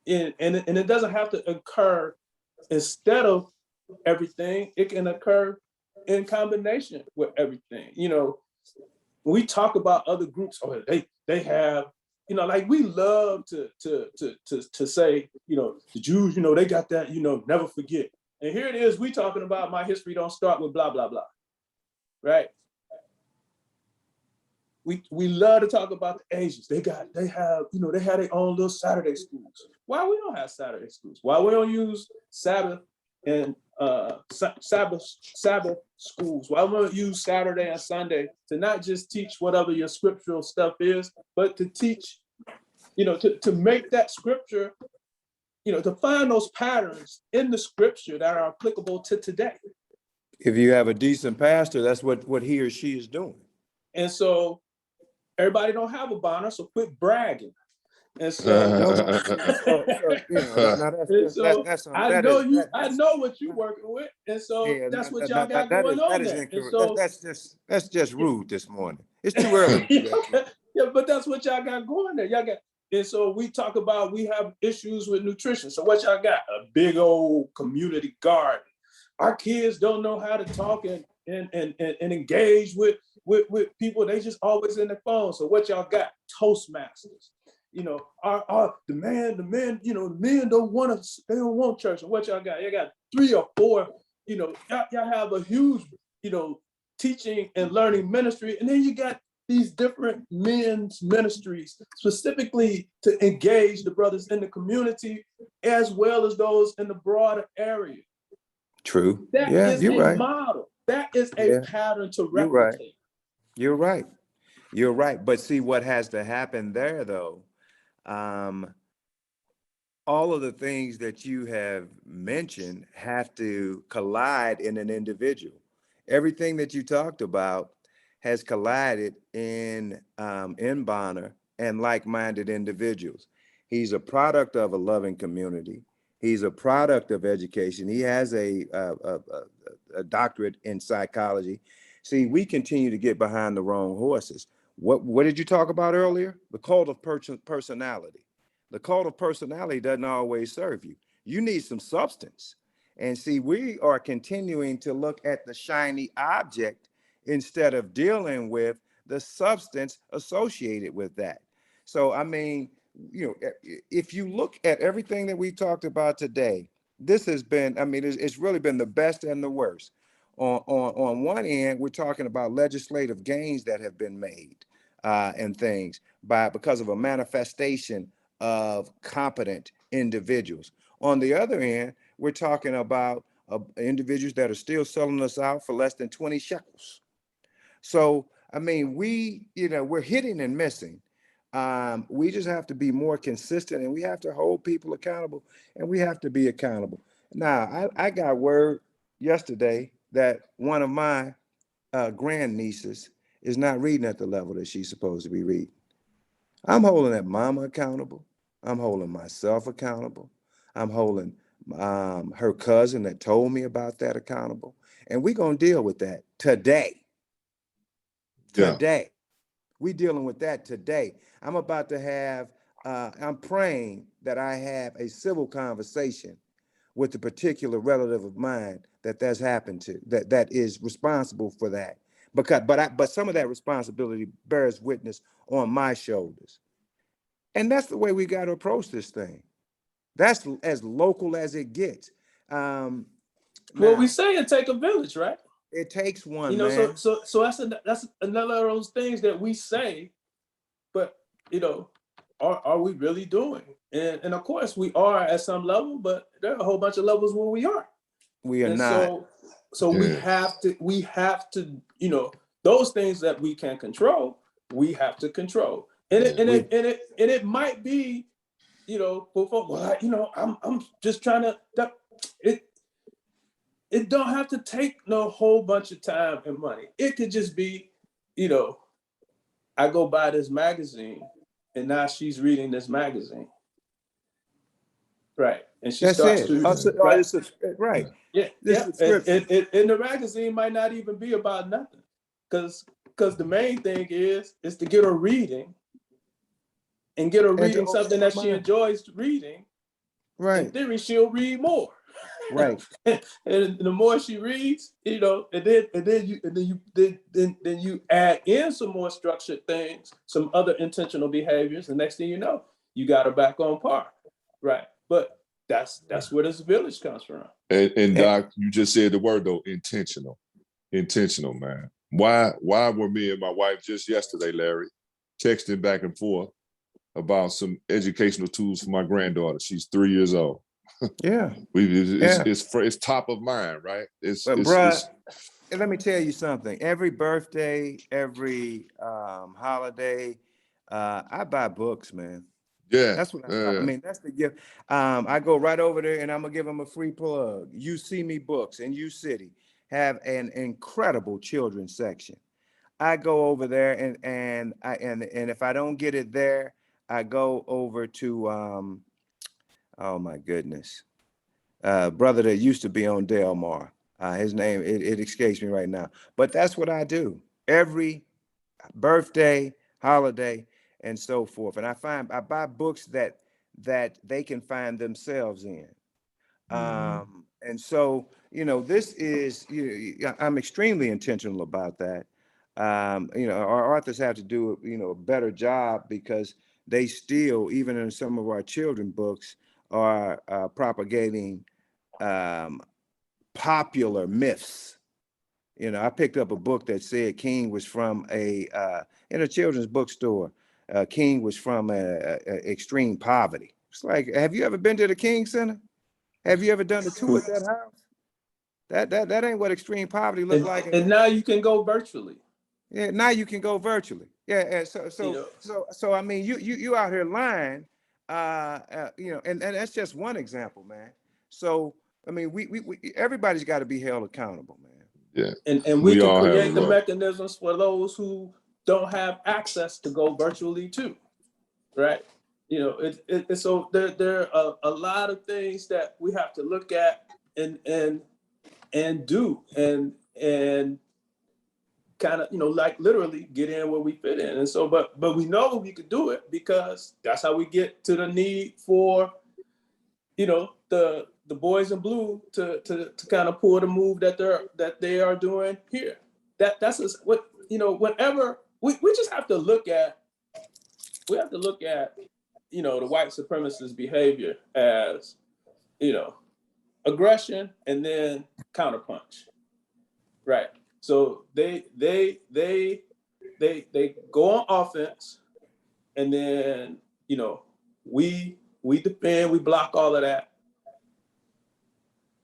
And it doesn't have to occur instead of everything. It can occur in combination with everything. When we talk about other groups, they have, like we love to say, the Jews, they got that, never forget. And here it is, we talking about my history don't start with blah, blah, blah, right? We love to talk about the Asians. They have their own little Saturday schools. Why we don't have Saturday schools? Why we don't use Sabbath and Sabbath schools? Why we don't use Saturday and Sunday to not just teach whatever your scriptural stuff is, but to teach, to make that scripture, to find those patterns in the scripture that are applicable to today. If you have a decent pastor, that's what he or she is doing. And so everybody don't have a Bonner, so quit bragging. And No, so, you know, now that's and just so I that know is you, I that's know what you're working with. And so yeah, that's what y'all got going that on is there. And incorrect. so That's just rude this morning. It's too early to do that. yeah, but that's what y'all got going there. Y'all got, and so we talk about we have issues with nutrition. So what y'all got? A big old community garden. Our kids don't know how to talk and engage with people. They just always in their phone. So what y'all got? Toastmasters. You know, the men, you know, men don't want to, they don't want church. And what y'all got? You got 3 or 4, you know, y'all have a huge, you know, teaching and learning ministry. And then you got these different men's ministries specifically to engage the brothers in the community as well as those in the broader area. True. That Yeah, is you're a right. model. That is a Yeah, pattern to you're right. replicate. You're right. You're right. But see what has to happen there though. All of the things that you have mentioned have to collide in an individual. Everything that you talked about has collided in Bonner and like-minded individuals. He's a product of a loving community. He's a product of education. He has a doctorate in psychology. See, we continue to get behind the wrong horses. What did you talk about earlier? The cult of personality. The cult of personality doesn't always serve you. You need some substance. And see, we are continuing to look at the shiny object instead of dealing with the substance associated with that. So, I mean, you know, if you look at everything that we talked about today, this has been, I mean, it's really been the best and the worst. On one end, we're talking about legislative gains that have been made and things because of a manifestation of competent individuals. On the other end, we're talking about individuals that are still selling us out for less than 20 shekels. So, I mean, we're hitting and missing. We just have to be more consistent and we have to hold people accountable and we have to be accountable. Now, I got word yesterday that one of my grandnieces is not reading at the level that she's supposed to be reading. I'm holding that mama accountable. I'm holding myself accountable. I'm holding her cousin that told me about that accountable. And we're going to deal with that today. Yeah. Today. We're dealing with that today. I'm about to have, I'm praying that I have a civil conversation with a particular relative of mine that's happened to, that is responsible for that. But some of that responsibility bears witness on my shoulders. And that's the way we got to approach this thing. That's as local as it gets. Well, Now, we say it take a village, right? it takes one, You know, man. so that's another of those things that we say, but you know, are we really doing? And of course we are at some level, but there are a whole bunch of levels where we aren't. We are And not. so we have to, you know, those things that we can control, we have to control. And it might be, you know, for folks, well, you know, I'm just trying to it don't have to take no whole bunch of time and money. It could just be, you know, I go buy this magazine and now she's reading this magazine. Right. And she That's starts it. to, Right. right. Yeah. This Yeah. subscription. And the magazine might not even be about nothing. Because the main thing is to get her reading and get her reading something that she enjoys reading. Right. In theory, she'll read more. Right. And the more she reads, you know, and then you add in some more structured things, some other intentional behaviors. The next thing you know, you got her back on par, right? But that's where this village comes from. And Doc, you just said the word though, intentional, man. Why were me and my wife just yesterday, Larry, texting back and forth about some educational tools for my granddaughter? She's 3 years old. Yeah. It's top of mind, right? Bruh, let me tell you something. Every birthday, every holiday, I buy books, man. Yeah. That's what I buy. I mean, that's the gift. I go right over there and I'm gonna give them a free plug. You See Me Books in U City. have an incredible children's section. I go over there and if I don't get it there, I go over to oh my goodness, brother that used to be on Delmar. His name it escapes me right now, but that's what I do every birthday, holiday, and so forth. And I buy books that they can find themselves in. And so, this is, I'm extremely intentional about that. Our authors have to do, a better job because they still, even in some of our children books, are propagating popular myths. I picked up a book that said King was from in a children's bookstore. King was from extreme poverty. It's like, have you ever been to the King Center? Have you ever done a tour at that house? That ain't what extreme poverty look like. And now you can go virtually. Yeah, now you can go virtually. Yeah, and so I mean, you out here lying, and that's just one example, man. So I mean, we everybody's got to be held accountable, man. Yeah, and we can all have a create the role. mechanisms for those who don't have access to go virtually too, right? So there are a lot of things that we have to look at and do and kind of like literally get in where we fit in. And so but we know we could do it because that's how we get to the need for the boys in blue to kind of pull the move that they are doing here. That's what whenever we just have to look at the white supremacist behavior as aggression and then counterpunch, right? So they go on offense, and then we defend, we block all of that,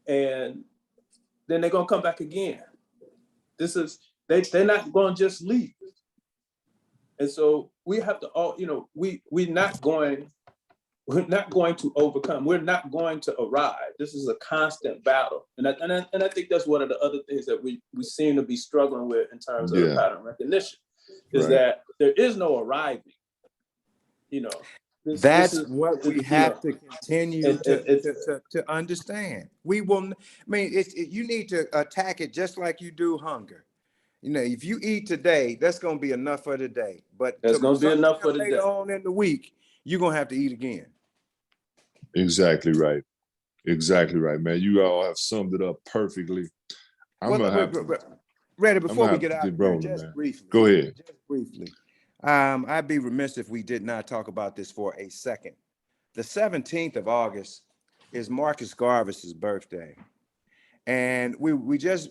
and then they're gonna come back again. They're not gonna just leave, and so we have to all we're not going to overcome. We're not going to arrive. This is a constant battle, and I think that's one of the other things that we seem to be struggling with in terms of the pattern recognition, is that there is no arriving. That's what we have to continue to understand. We will. I mean, you need to attack it just like you do hunger. If you eat today, that's going to be enough for today. But that's going to be enough for the day. Later on in the week, you're going to have to eat again. Exactly right. Exactly right, man. You all have summed it up perfectly. Ready before we get out of here, just briefly. Go ahead. Just briefly. I'd be remiss if we did not talk about this for a second. The 17th of August is Marcus Garvis's birthday. And we just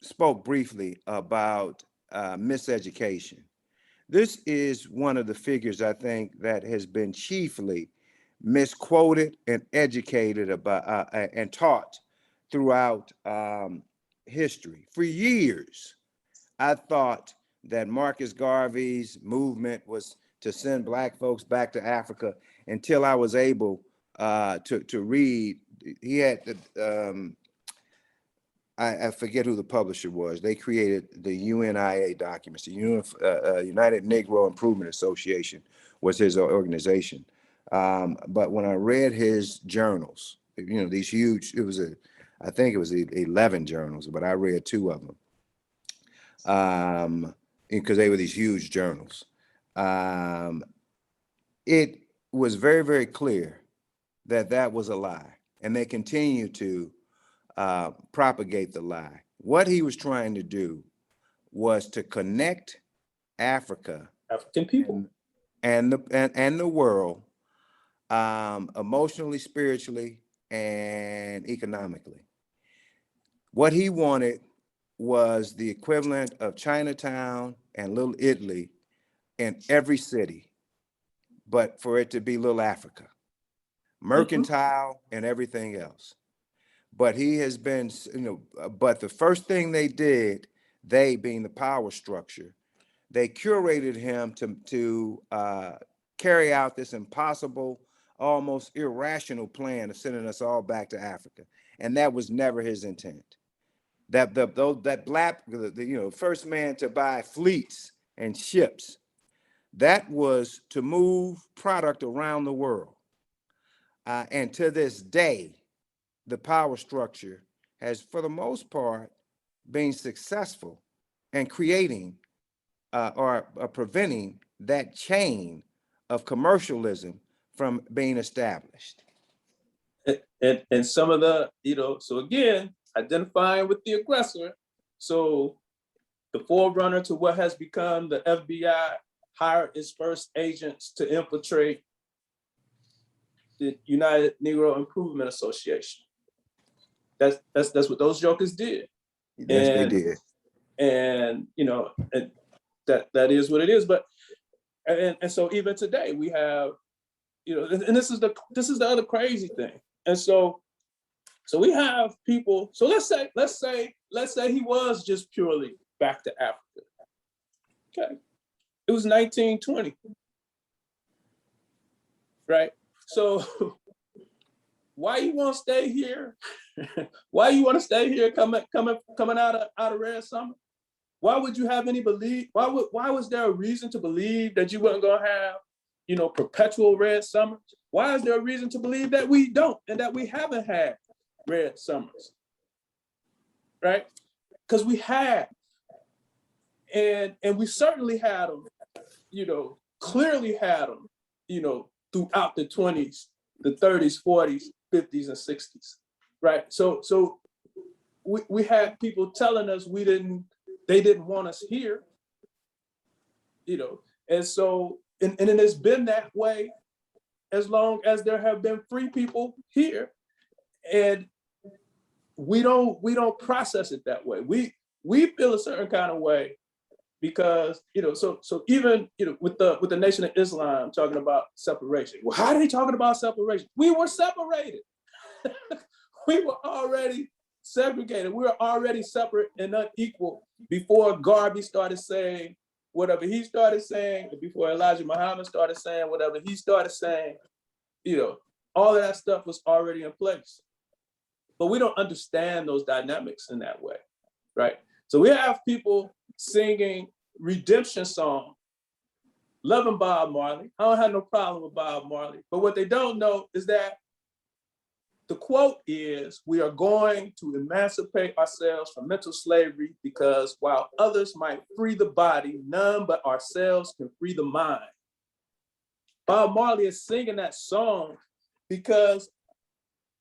spoke briefly about miseducation. This is one of the figures, I think, that has been chiefly misquoted and educated about and taught throughout history. For years, I thought that Marcus Garvey's movement was to send Black folks back to Africa until I was able to read. He had I forget who the publisher was. They created the UNIA documents. The United Negro Improvement Association was his organization. But when I read his journals, these huge, I think it was 11 journals, but I read 2 of them because they were these huge journals. It was very, very clear that was a lie, and they continue to propagate the lie. What he was trying to do was to connect African people and the world emotionally, spiritually, and economically. What he wanted was the equivalent of Chinatown and Little Italy in every city, but for it to be Little Africa, mercantile and everything else. But he has been, but the first thing they did, they being the power structure, they curated him to carry out this impossible, almost irrational plan of sending us all back to Africa. And that was never his intent. that black, first man to buy fleets and ships, that was to move product around the world. And to this day, the power structure has, for the most part, been successful in creating or preventing that chain of commercialism from being established. And some of the, so again, identifying with the aggressor. So the forerunner to what has become the FBI hired its first agents to infiltrate the United Negro Improvement Association. That's what those jokers did. Yes, they did. And and that is what it is. But and so even today we have, and this is the other crazy thing. And so we have people. So let's say he was just purely back to Africa. Okay, it was 1920, right? So why you want to stay here? Why you want to stay here coming out of Red Summer? Why would you have any belief? Why was there a reason to believe that you weren't gonna have, perpetual Red Summers? Why is there a reason to believe that we don't and that we haven't had Red Summers? Right? Because we have. And we certainly had them, clearly had them, throughout the 20s, the 30s, 40s, 50s, and 60s, right? So we had people telling us they didn't want us here, and so, and it has been that way as long as there have been free people here, and we don't process it that way. We feel a certain kind of way because, so even, with the Nation of Islam talking about separation. Well, how are they talking about separation? We were separated. We were already segregated. We were already separate and unequal before Garvey started saying whatever he started saying, before Elijah Muhammad started saying whatever he started saying. All of that stuff was already in place. But we don't understand those dynamics in that way, right? So we have people singing redemption song, loving Bob Marley. I don't have no problem with Bob Marley, but what they don't know is that the quote is, we are going to emancipate ourselves from mental slavery because while others might free the body, none but ourselves can free the mind. Bob Marley is singing that song because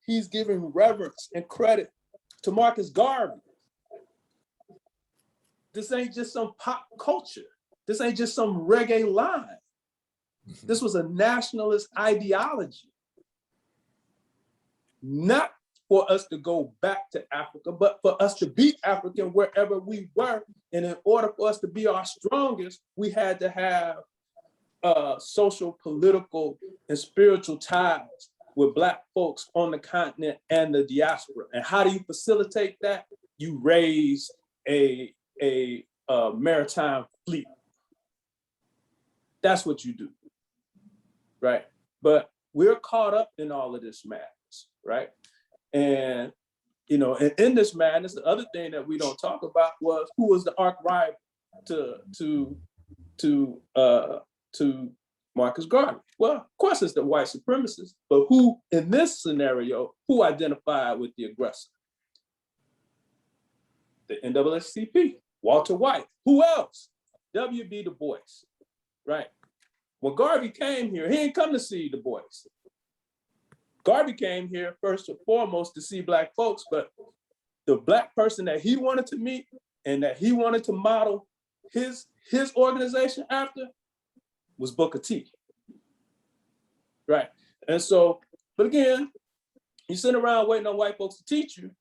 he's giving reverence and credit to Marcus Garvey. This ain't just some pop culture. This ain't just some reggae line. This was a nationalist ideology. Not for us to go back to Africa, but for us to be African wherever we were. And in order for us to be our strongest, we had to have social, political, and spiritual ties with Black folks on the continent and the diaspora. And how do you facilitate that? You raise a maritime fleet. That's what you do, right? But we're caught up in all of this madness, right? And and in this madness, the other thing that we don't talk about was who was the arch rival to Marcus Garvey. Well, of course, it's the white supremacists, but who in this scenario, who identified with the aggressor? The NAACP, Walter White. Who else? W.B. Du Bois, right? When Garvey came here, he didn't come to see Du Bois. Garvey came here first and foremost to see Black folks, but the Black person that he wanted to meet and that he wanted to model his organization after was Booker T. Right. And so, but again, you sit around waiting on white folks to teach you,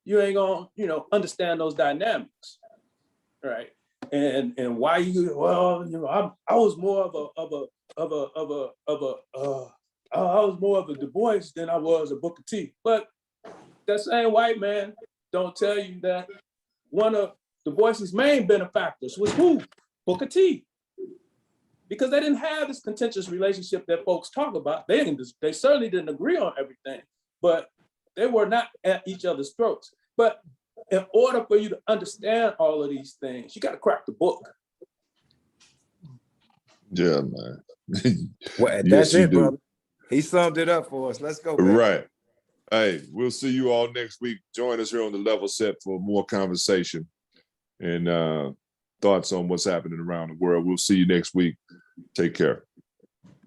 you ain't gonna, understand those dynamics. Right. And why you, I was more of a Du Bois than I was a Booker T. But that same white man don't tell you that one of Du Bois's main benefactors was who? Booker T. Because they didn't have this contentious relationship that folks talk about. They certainly didn't agree on everything, but they were not at each other's throats. But in order for you to understand all of these things, you got to crack the book. Yeah, man. Well, Yes, that's you it, do. brother. He summed it up for us. Let's go, baby. Right. Hey, we'll see you all next week. Join us here on the Level Set for more conversation and thoughts on what's happening around the world. We'll see you next week. Take care.